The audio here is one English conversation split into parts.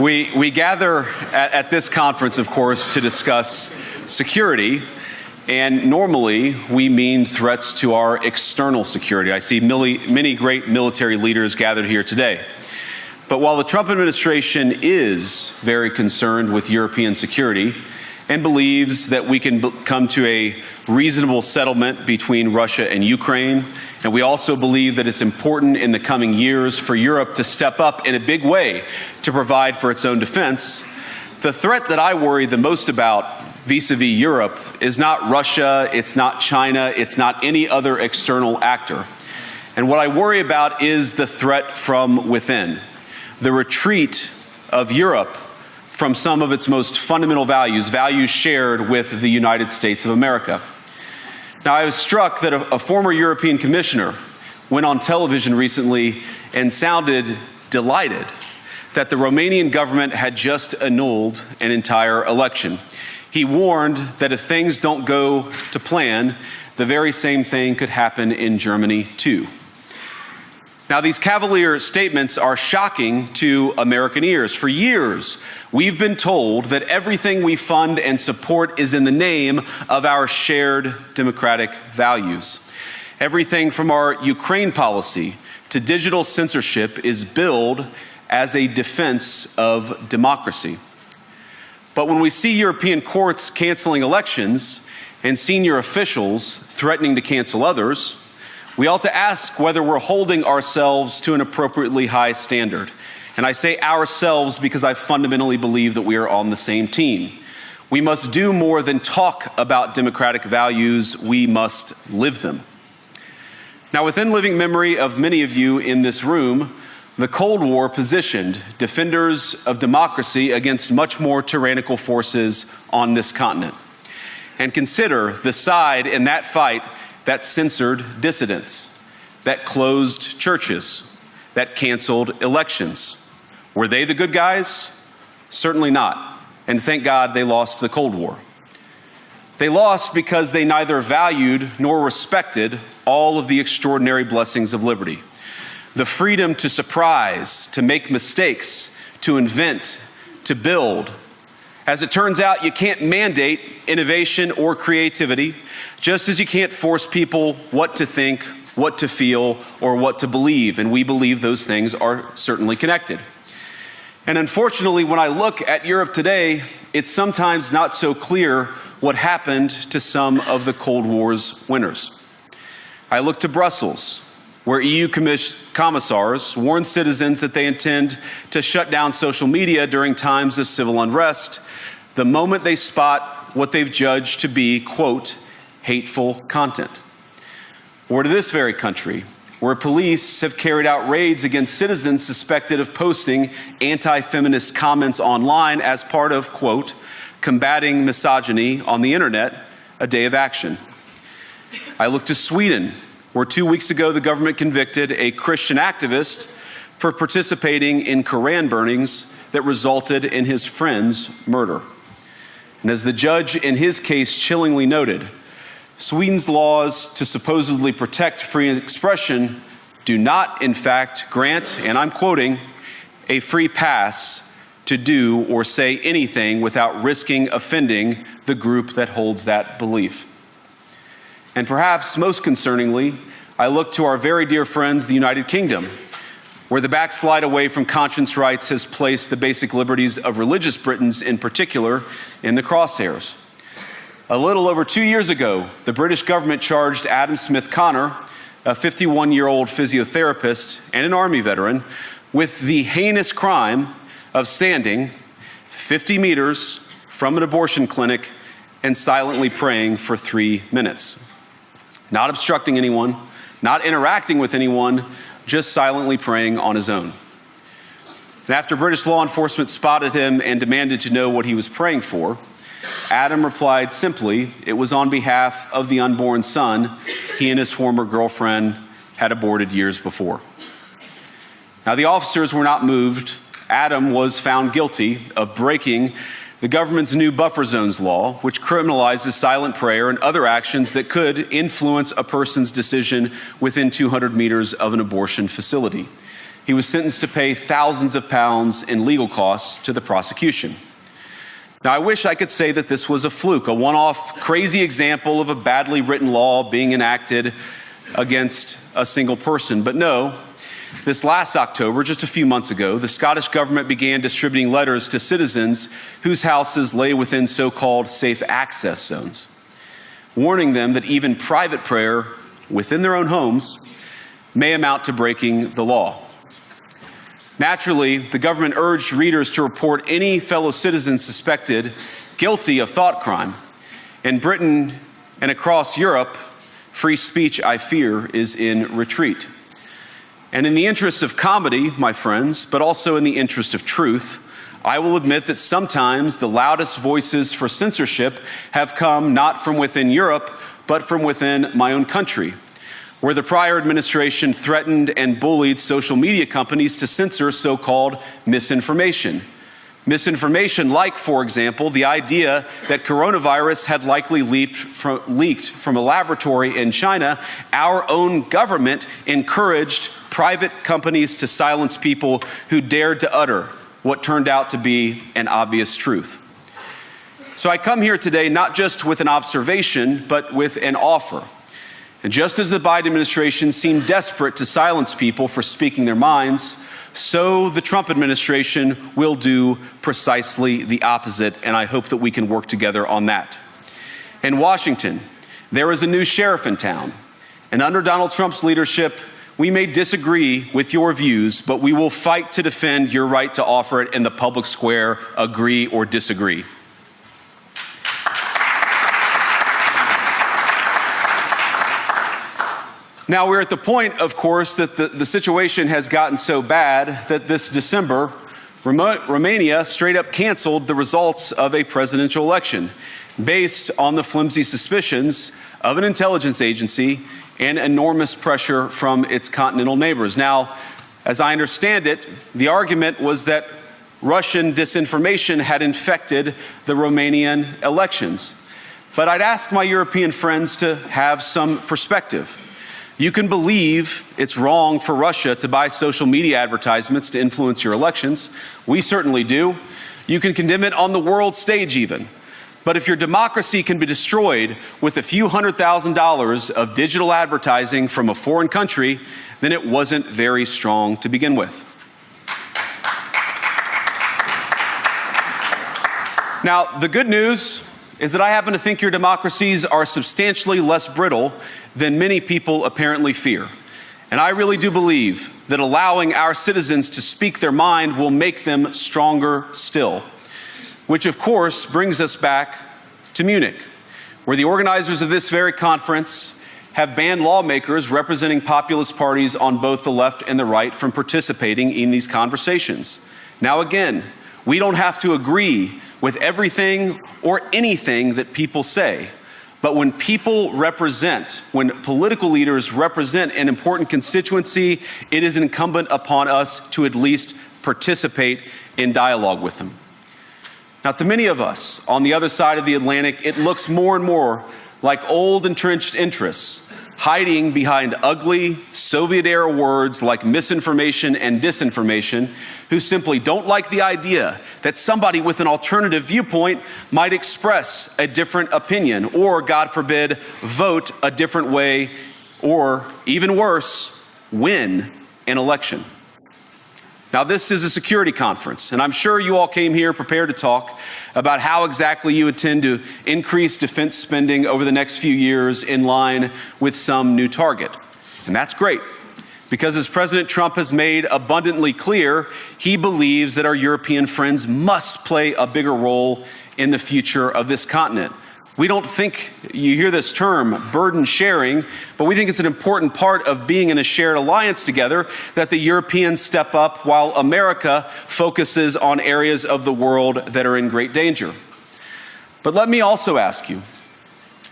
We gather at this conference, of course, to discuss security, and normally we mean threats to our external security. I see many great military leaders gathered here today. But while the Trump administration is very concerned with European security and believes that we can come to a reasonable settlement between Russia and Ukraine, and we also believe that it's important in the coming years for Europe to step up in a big way to provide for its own defense, the threat that I worry the most about vis-a-vis Europe is not Russia, it's not China, it's not any other external actor. And what I worry about is the threat from within, the retreat of Europe from some of its most fundamental values, values shared with the United States of America. Now, I was struck that a former European commissioner went on television recently and sounded delighted that the Romanian government had just annulled an entire election. He warned that if things don't go to plan, the very same thing could happen in Germany too. Now, these cavalier statements are shocking to American ears. For years, we've been told that everything we fund and support is in the name of our shared democratic values. Everything from our Ukraine policy to digital censorship is billed as a defense of democracy. But when we see European courts canceling elections and senior officials threatening to cancel others, we ought to ask whether we're holding ourselves to an appropriately high standard. And I say ourselves because I fundamentally believe that we are on the same team. We must do more than talk about democratic values, we must live them. Now, within living memory of many of you in this room, the Cold War positioned defenders of democracy against much more tyrannical forces on this continent. And consider the side in that fight that censored dissidents, that closed churches, that canceled elections. Were they the good guys? Certainly not. And thank God they lost the Cold War. They lost because they neither valued nor respected all of the extraordinary blessings of liberty. The freedom to surprise, to make mistakes, to invent, to build. As it turns out, you can't mandate innovation or creativity, just as you can't force people what to think, what to feel, or what to believe. And we believe those things are certainly connected. And unfortunately, when I look at Europe today, it's sometimes not so clear what happened to some of the Cold War's winners. I look to Brussels, where EU commissars warn citizens that they intend to shut down social media during times of civil unrest the moment they spot what they've judged to be, quote, hateful content. Or to this very country, where police have carried out raids against citizens suspected of posting anti-feminist comments online as part of, quote, combating misogyny on the internet, a day of action. I look to Sweden, where 2 weeks ago the government convicted a Christian activist for participating in Koran burnings that resulted in his friend's murder. And as the judge in his case chillingly noted, Sweden's laws to supposedly protect free expression do not, in fact, grant, and I'm quoting, a free pass to do or say anything without risking offending the group that holds that belief. And perhaps most concerningly, I look to our very dear friends, the United Kingdom, where the backslide away from conscience rights has placed the basic liberties of religious Britons in particular in the crosshairs. A little over 2 years ago, the British government charged Adam Smith Connor, a 51-year-old physiotherapist and an Army veteran, with the heinous crime of standing 50 meters from an abortion clinic and silently praying for 3 minutes. Not obstructing anyone, not interacting with anyone, just silently praying on his own. And after British law enforcement spotted him and demanded to know what he was praying for, Adam replied simply, it was on behalf of the unborn son he and his former girlfriend had aborted years before. Now, the officers were not moved. Adam was found guilty of breaking the government's new buffer zones law, which criminalizes silent prayer and other actions that could influence a person's decision within 200 meters of an abortion facility. He was sentenced to pay thousands of pounds in legal costs to the prosecution. Now, I wish I could say that this was a fluke, a one-off crazy example of a badly written law being enacted against a single person. But no, this last October, just a few months ago, the Scottish government began distributing letters to citizens whose houses lay within so-called safe access zones, warning them that even private prayer within their own homes may amount to breaking the law. Naturally, the government urged readers to report any fellow citizens suspected guilty of thought crime. In Britain and across Europe, free speech, I fear, is in retreat. And in the interest of comedy, my friends, but also in the interest of truth, I will admit that sometimes the loudest voices for censorship have come not from within Europe, but from within my own country, where the prior administration threatened and bullied social media companies to censor so-called misinformation. Misinformation like, for example, the idea that coronavirus had likely leaked from a laboratory in China. Our own government encouraged private companies to silence people who dared to utter what turned out to be an obvious truth. So I come here today not just with an observation, but with an offer. And just as the Biden administration seemed desperate to silence people for speaking their minds, so the Trump administration will do precisely the opposite, and I hope that we can work together on that. In Washington, there is a new sheriff in town, and under Donald Trump's leadership, we may disagree with your views, but we will fight to defend your right to offer it in the public square, agree or disagree. Now, we're at the point, of course, that the situation has gotten so bad that this December, Romania straight up canceled the results of a presidential election based on the flimsy suspicions of an intelligence agency and enormous pressure from its continental neighbors. Now, as I understand it, the argument was that Russian disinformation had infected the Romanian elections. But I'd ask my European friends to have some perspective. You can believe it's wrong for Russia to buy social media advertisements to influence your elections. We certainly do. You can condemn it on the world stage even. But if your democracy can be destroyed with a few $100,000 of digital advertising from a foreign country, then it wasn't very strong to begin with. Now, the good news is that I happen to think your democracies are substantially less brittle than many people apparently fear. And I really do believe that allowing our citizens to speak their mind will make them stronger still. Which, of course, brings us back to Munich, where the organizers of this very conference have banned lawmakers representing populist parties on both the left and the right from participating in these conversations. Now, again, we don't have to agree with everything or anything that people say. But when people represent, when political leaders represent an important constituency, it is incumbent upon us to at least participate in dialogue with them. Now, to many of us on the other side of the Atlantic, it looks more and more like old entrenched interests hiding behind ugly Soviet-era words like misinformation and disinformation, who simply don't like the idea that somebody with an alternative viewpoint might express a different opinion or, God forbid, vote a different way or, even worse, win an election. Now, this is a security conference, and I'm sure you all came here prepared to talk about how exactly you intend to increase defense spending over the next few years in line with some new target. And that's great, because as President Trump has made abundantly clear, he believes that our European friends must play a bigger role in the future of this continent. We don't think, you hear this term, burden sharing, but we think it's an important part of being in a shared alliance together that the Europeans step up while America focuses on areas of the world that are in great danger. But let me also ask you,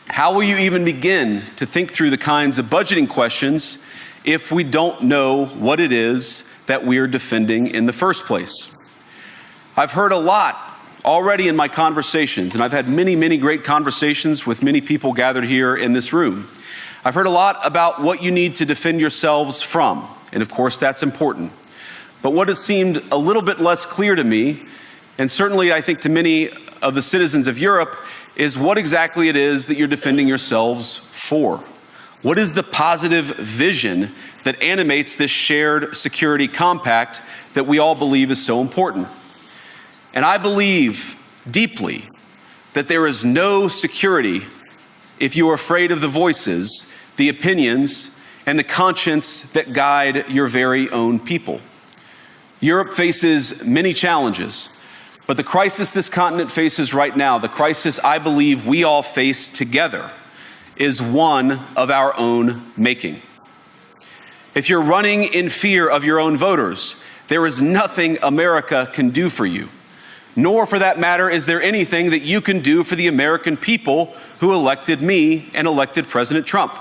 how will you even begin to think through the kinds of budgeting questions if we don't know what it is that we're defending in the first place? I've heard a lot already in my conversations, and I've had many, many great conversations with many people gathered here in this room. I've heard a lot about what you need to defend yourselves from, and of course that's important. But what has seemed a little bit less clear to me, and certainly I think to many of the citizens of Europe, is what exactly it is that you're defending yourselves for. What is the positive vision that animates this shared security compact that we all believe is so important? And I believe deeply that there is no security if you are afraid of the voices, the opinions, and the conscience that guide your very own people. Europe faces many challenges, but the crisis this continent faces right now, the crisis I believe we all face together, is one of our own making. If you're running in fear of your own voters, there is nothing America can do for you. Nor, for that matter, is there anything that you can do for the American people who elected me and elected President Trump.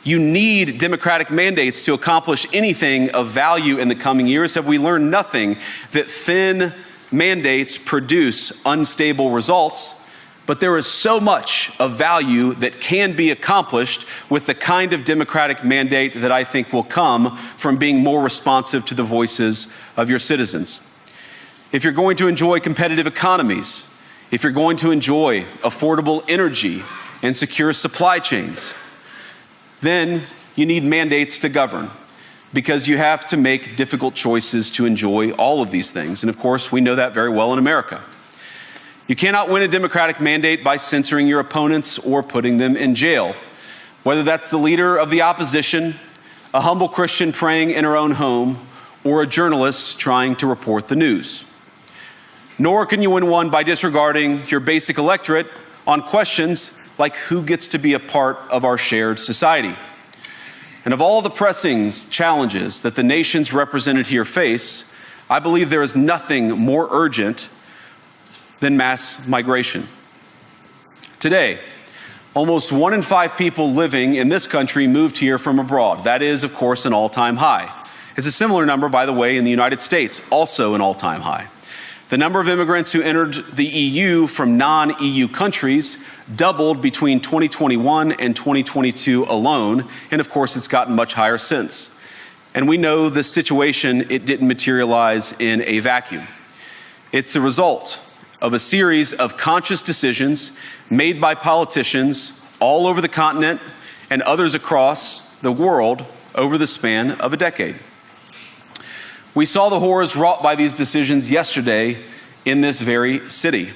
You need democratic mandates to accomplish anything of value in the coming years. Have we learned nothing that thin mandates produce unstable results? But there is so much of value that can be accomplished with the kind of democratic mandate that I think will come from being more responsive to the voices of your citizens. If you're going to enjoy competitive economies, if you're going to enjoy affordable energy and secure supply chains, then you need mandates to govern, because you have to make difficult choices to enjoy all of these things. And of course, we know that very well in America. You cannot win a democratic mandate by censoring your opponents or putting them in jail, whether that's the leader of the opposition, a humble Christian praying in her own home, or a journalist trying to report the news. Nor can you win one by disregarding your basic electorate on questions like who gets to be a part of our shared society. And of all the pressing challenges that the nations represented here face, I believe there is nothing more urgent than mass migration. Today, almost 1 in 5 people living in this country moved here from abroad. That is, of course, an all-time high. It's a similar number, by the way, in the United States, also an all-time high. The number of immigrants who entered the EU from non-EU countries doubled between 2021 and 2022 alone, and of course it's gotten much higher since. And we know this situation, it didn't materialize in a vacuum. It's the result of a series of conscious decisions made by politicians all over the continent and others across the world over the span of a decade. We saw the horrors wrought by these decisions yesterday in this very city.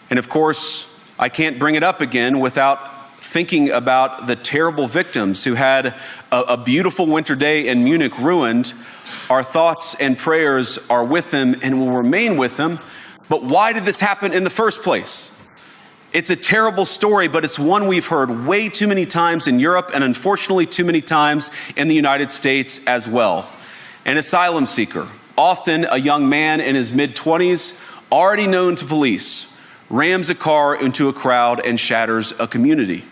And of course, I can't bring it up again without thinking about the terrible victims who had a beautiful winter day in Munich ruined. Our thoughts and prayers are with them and will remain with them. But why did this happen in the first place? It's a terrible story, but it's one we've heard way too many times in Europe and unfortunately too many times in the United States as well. An asylum seeker, often a young man in his mid-20s, already known to police, rams a car into a crowd and shatters a community.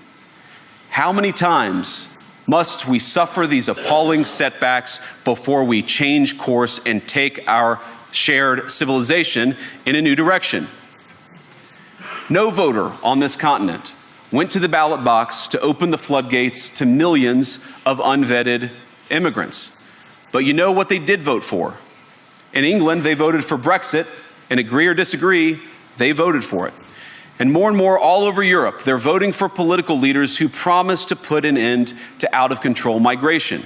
How many times must we suffer these appalling setbacks before we change course and take our shared civilization in a new direction? No voter on this continent went to the ballot box to open the floodgates to millions of unvetted immigrants. But you know what they did vote for? In England, they voted for Brexit, and agree or disagree, they voted for it. And more all over Europe, they're voting for political leaders who promise to put an end to out-of-control migration.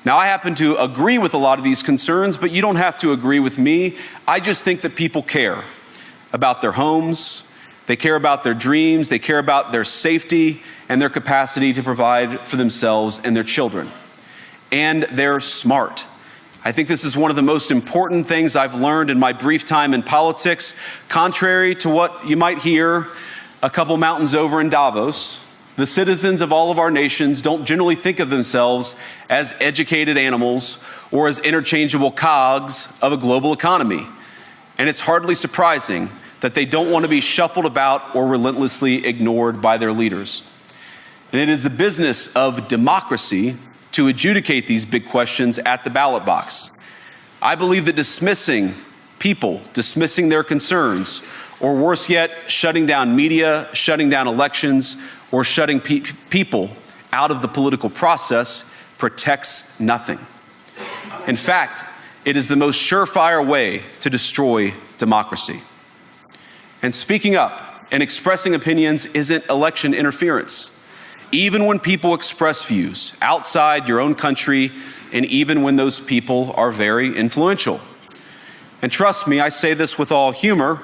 Now, I happen to agree with a lot of these concerns, but you don't have to agree with me. I just think that people care about their homes, they care about their dreams, they care about their safety and their capacity to provide for themselves and their children. And they're smart. I think this is one of the most important things I've learned in my brief time in politics. Contrary to what you might hear a couple mountains over in Davos, the citizens of all of our nations don't generally think of themselves as educated animals or as interchangeable cogs of a global economy. And it's hardly surprising that they don't want to be shuffled about or relentlessly ignored by their leaders. And it is the business of democracy to adjudicate these big questions at the ballot box. I believe that dismissing people, dismissing their concerns, or worse yet, shutting down media, shutting down elections, or shutting people out of the political process protects nothing. In fact, it is the most surefire way to destroy democracy. And speaking up and expressing opinions isn't election interference. Even when people express views outside your own country, and even when those people are very influential. And trust me, I say this with all humor,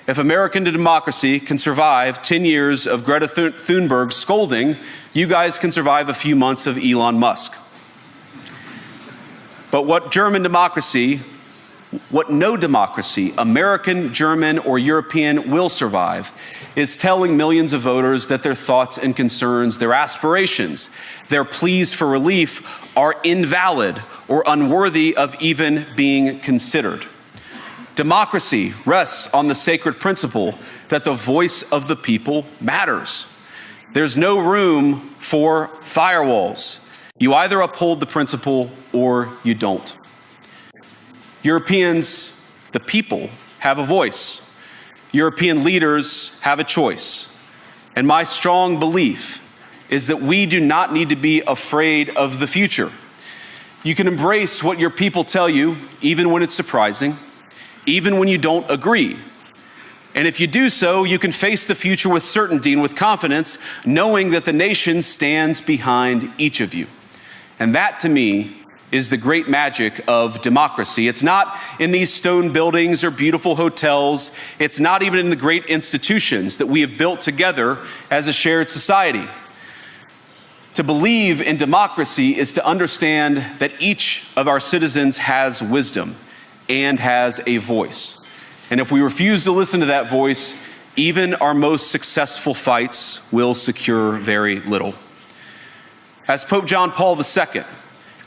if American democracy can survive 10 years of Greta Thunberg scolding, you guys can survive a few months of Elon Musk. But what no democracy, American, German, or European, will survive is telling millions of voters that their thoughts and concerns, their aspirations, their pleas for relief are invalid or unworthy of even being considered. Democracy rests on the sacred principle that the voice of the people matters. There's no room for firewalls. You either uphold the principle or you don't. Europeans, the people, have a voice. European leaders have a choice. And my strong belief is that we do not need to be afraid of the future. You can embrace what your people tell you, even when it's surprising, even when you don't agree. And if you do so, you can face the future with certainty and with confidence, knowing that the nation stands behind each of you. And that, to me, is the great magic of democracy. It's not in these stone buildings or beautiful hotels. It's not even in the great institutions that we have built together as a shared society. To believe in democracy is to understand that each of our citizens has wisdom and has a voice. And if we refuse to listen to that voice, even our most successful fights will secure very little. As Pope John Paul II,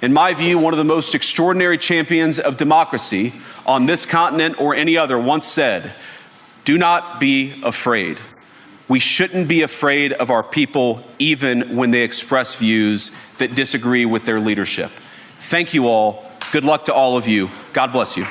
in my view, one of the most extraordinary champions of democracy on this continent or any other, once said, "Do not be afraid." We shouldn't be afraid of our people, even when they express views that disagree with their leadership. Thank you all. Good luck to all of you. God bless you.